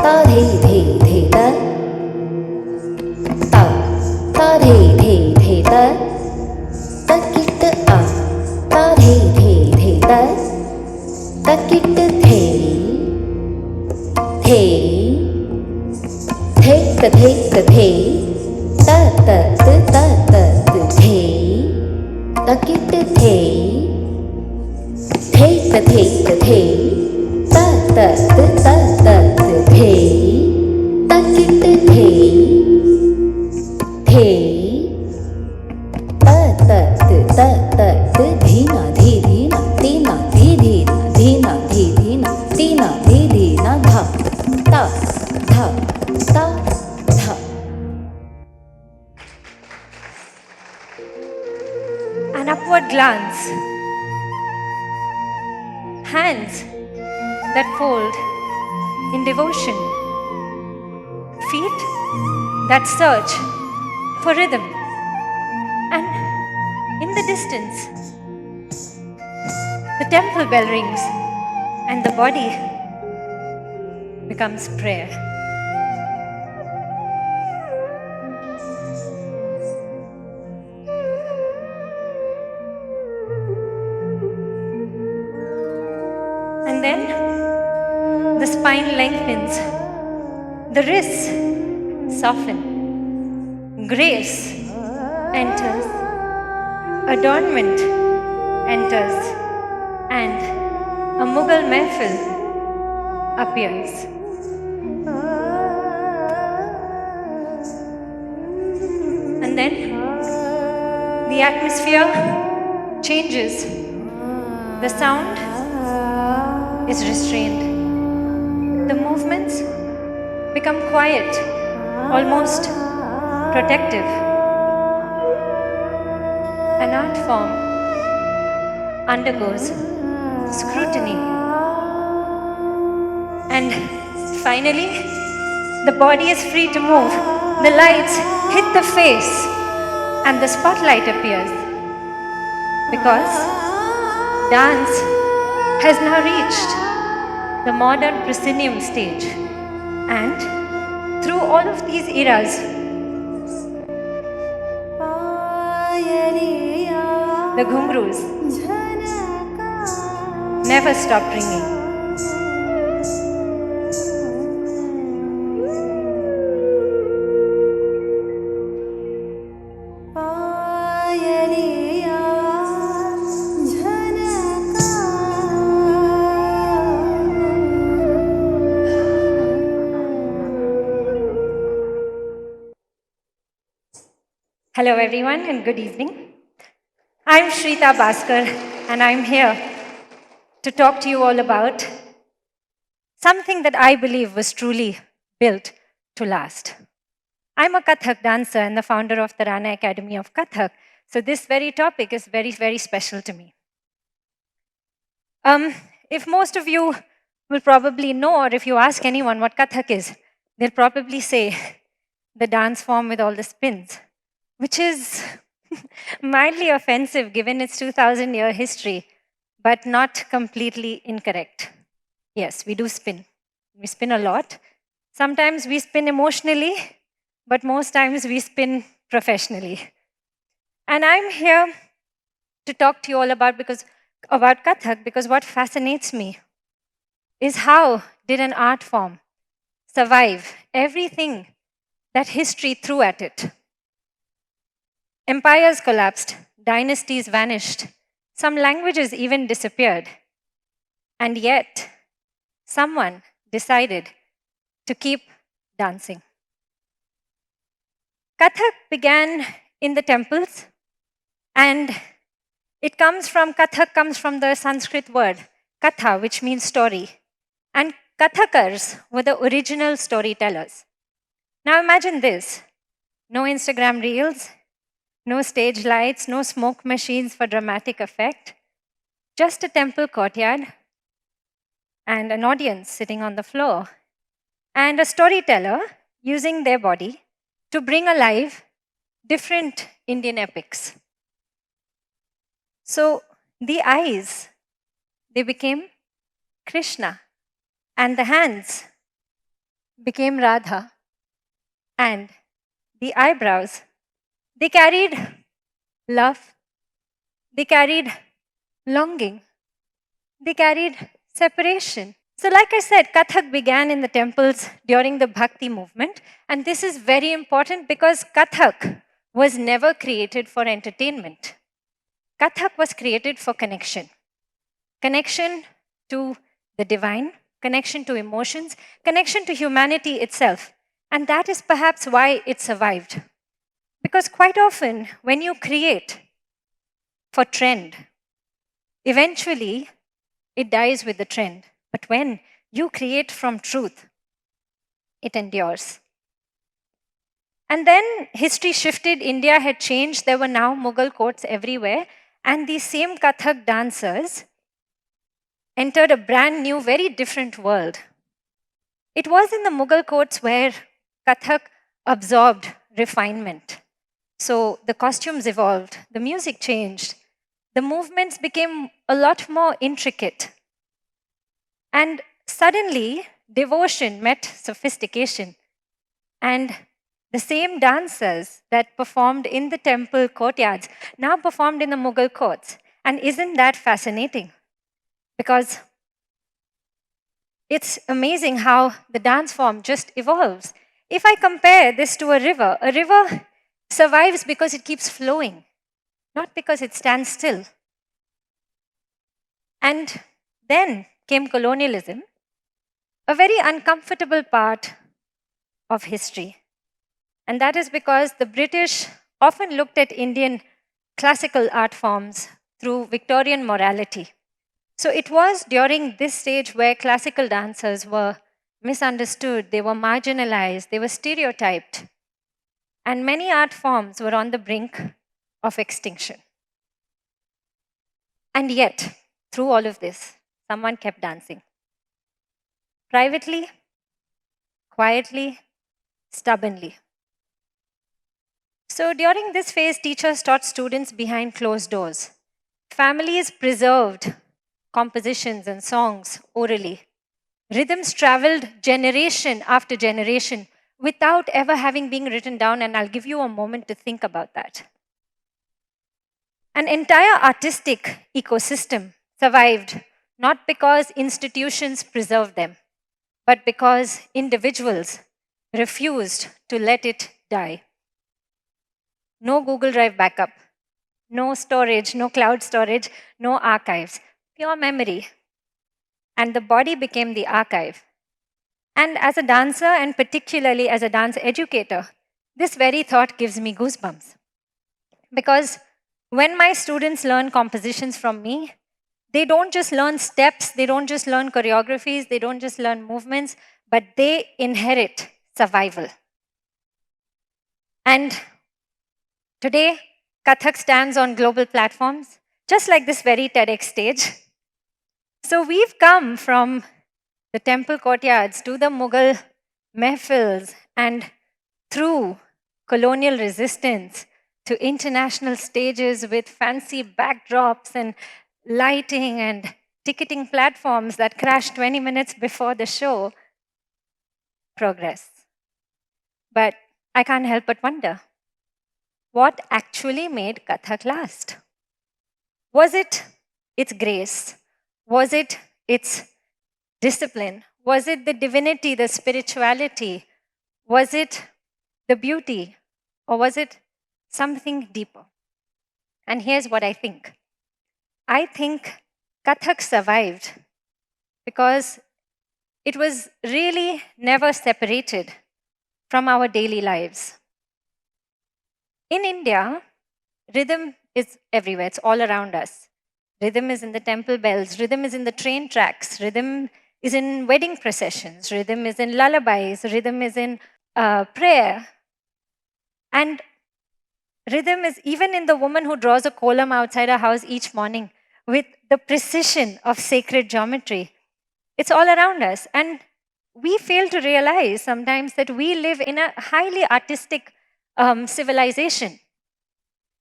ta the ta, ta ta the ta, ta kit a, ta the ta, ta kit the, the, ta ta the, ta kit the, the, ta ta the, ta kit the, ta ta the, dhina dhina tina dhina dhina tina dhina dha ta dha ta dha. An upward glance, hands that fold in devotion, feet that search for rhythm, and in the distance, the temple bell rings and the body becomes prayer. And then the spine lengthens, the wrists soften, grace enters, adornment enters, and a Mughal mehfil appears. And then the atmosphere changes, the sound is restrained. The movements become quiet, almost protective. An art form undergoes scrutiny. And finally, the body is free to move. The lights hit the face and the spotlight appears. Because dance has now reached the modern proscenium stage. And through all of these eras, the ghungroos never stopped ringing. Hello everyone and good evening. I'm Shritha Baskar and I'm here to talk to you all about something that I believe was truly built to last. I'm a Kathak dancer and the founder of the Rana Academy of Kathak, so this very topic is very, very special to me. If most of you will probably know, or if you ask anyone what Kathak is, they'll probably say the dance form with all the spins, which is mildly offensive given its 2,000-year history, but not completely incorrect. Yes, we do spin. We spin a lot. Sometimes we spin emotionally, but most times we spin professionally. And I'm here to talk to you all about Kathak because what fascinates me is how did an art form survive everything that history threw at it. Empires collapsed, dynasties vanished, some languages even disappeared. And yet, someone decided to keep dancing. Kathak began in the temples, and Kathak comes from the Sanskrit word katha, which means story. And Kathakars were the original storytellers. Now imagine this, no Instagram reels, no stage lights, no smoke machines for dramatic effect, just a temple courtyard and an audience sitting on the floor, and a storyteller using their body to bring alive different Indian epics. So the eyes, they became Krishna, and the hands became Radha, and the eyebrows, they carried love, they carried longing, they carried separation. So, like I said, Kathak began in the temples during the Bhakti movement, and this is very important because Kathak was never created for entertainment. Kathak was created for connection, connection to the divine, connection to emotions, connection to humanity itself. And that is perhaps why it survived. Because quite often, when you create for trend, eventually it dies with the trend. But when you create from truth, it endures. And then history shifted, India had changed, there were now Mughal courts everywhere, and these same Kathak dancers entered a brand new, very different world. It was in the Mughal courts where Kathak absorbed refinement. So the costumes evolved, the music changed, the movements became a lot more intricate. And suddenly, devotion met sophistication. And the same dancers that performed in the temple courtyards now performed in the Mughal courts. And isn't that fascinating? Because it's amazing how the dance form just evolves. If I compare this to a river survives because it keeps flowing, not because it stands still. And then came colonialism, a very uncomfortable part of history. And that is because the British often looked at Indian classical art forms through Victorian morality. So it was during this stage where classical dancers were misunderstood, they were marginalized, they were stereotyped, and many art forms were on the brink of extinction. And yet, through all of this, someone kept dancing. Privately, quietly, stubbornly. So during this phase, teachers taught students behind closed doors. Families preserved compositions and songs orally. Rhythms traveled generation after generation without ever having been written down, and I'll give you a moment to think about that. An entire artistic ecosystem survived not because institutions preserved them, but because individuals refused to let it die. No Google Drive backup, no storage, no cloud storage, no archives, pure memory. And the body became the archive. And as a dancer, and particularly as a dance educator, this very thought gives me goosebumps. Because when my students learn compositions from me, they don't just learn steps, they don't just learn choreographies, they don't just learn movements, but they inherit survival. And today, Kathak stands on global platforms, just like this very TEDx stage. So we've come from the temple courtyards to the Mughal mehfils and through colonial resistance to international stages with fancy backdrops and lighting and ticketing platforms that crashed 20 minutes before the show. Progress. But I can't help but wonder, what actually made Kathak last? Was it its grace? Was it its discipline? Was it the divinity, the spirituality? Was it the beauty? Or was it something deeper? And here's what I think. I think Kathak survived because it was really never separated from our daily lives. In India, rhythm is everywhere, it's all around us. Rhythm is in the temple bells, rhythm is in the train tracks, rhythm is in wedding processions, rhythm is in lullabies, rhythm is in prayer. And rhythm is even in the woman who draws a kolam outside her house each morning with the precision of sacred geometry. It's all around us. And we fail to realize sometimes that we live in a highly artistic civilization.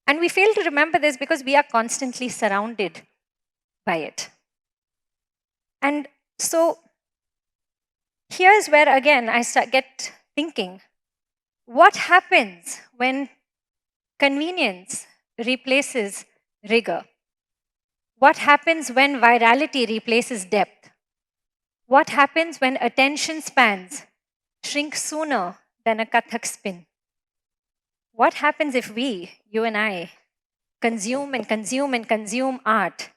And we fail to remember this because we are constantly surrounded by it. And so Here's where again I get thinking, what happens when convenience replaces rigor? What happens when virality replaces depth? What happens when attention spans shrink sooner than a Kathak spin? What happens if we, you and I, consume and consume and consume art,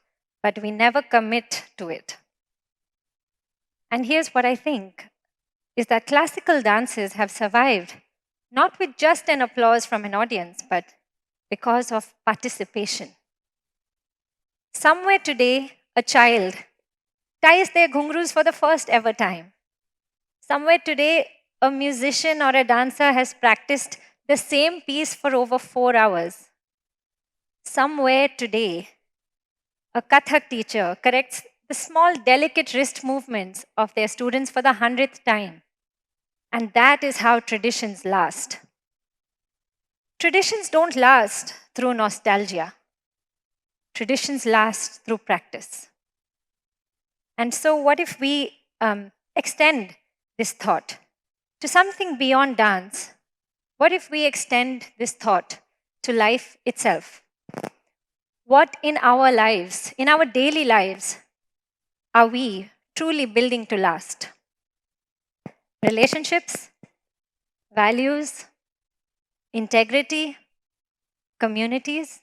but we never commit to it? And here's what I think is that classical dances have survived not with just an applause from an audience, but because of participation. Somewhere today, a child ties their ghungroos for the first ever time. Somewhere today, a musician or a dancer has practiced the same piece for over 4 hours. Somewhere today, a Kathak teacher corrects the small, delicate wrist movements of their students for the 100th time. And that is how traditions last. Traditions don't last through nostalgia. Traditions last through practice. And so, what if we extend this thought to something beyond dance? What if we extend this thought to life itself? What in our lives, in our daily lives, are we truly building to last? Relationships, values, integrity, communities?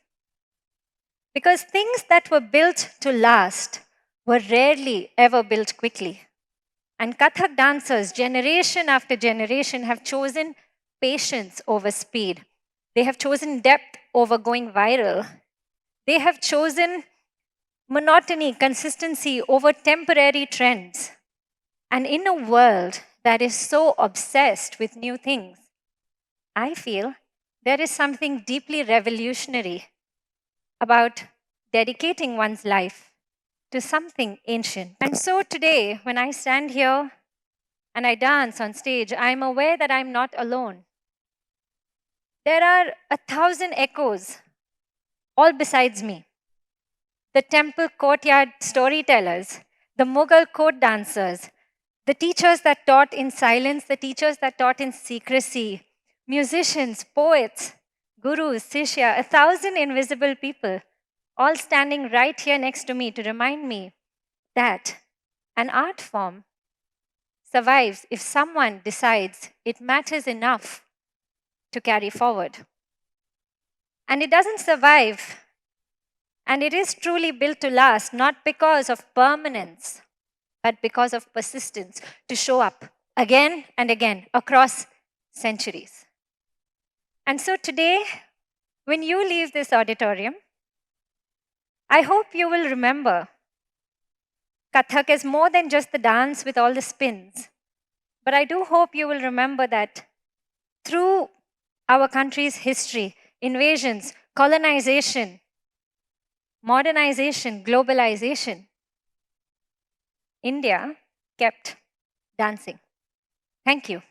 Because things that were built to last were rarely ever built quickly. And Kathak dancers, generation after generation, have chosen patience over speed. They have chosen depth over going viral. They have chosen monotony, consistency over temporary trends. And in a world that is so obsessed with new things, I feel there is something deeply revolutionary about dedicating one's life to something ancient. And so today, when I stand here and I dance on stage, I'm aware that I'm not alone. There are 1,000 echoes all besides me. The temple courtyard storytellers, the Mughal court dancers, the teachers that taught in silence, the teachers that taught in secrecy, musicians, poets, gurus, Sishya, 1,000 invisible people, all standing right here next to me to remind me that an art form survives if someone decides it matters enough to carry forward. And it doesn't survive, and it is truly built to last, not because of permanence, but because of persistence to show up again and again across centuries. And so today, when you leave this auditorium, I hope you will remember Kathak is more than just the dance with all the spins. But I do hope you will remember that through our country's history, invasions, colonization, modernization, globalization, India kept dancing. Thank you.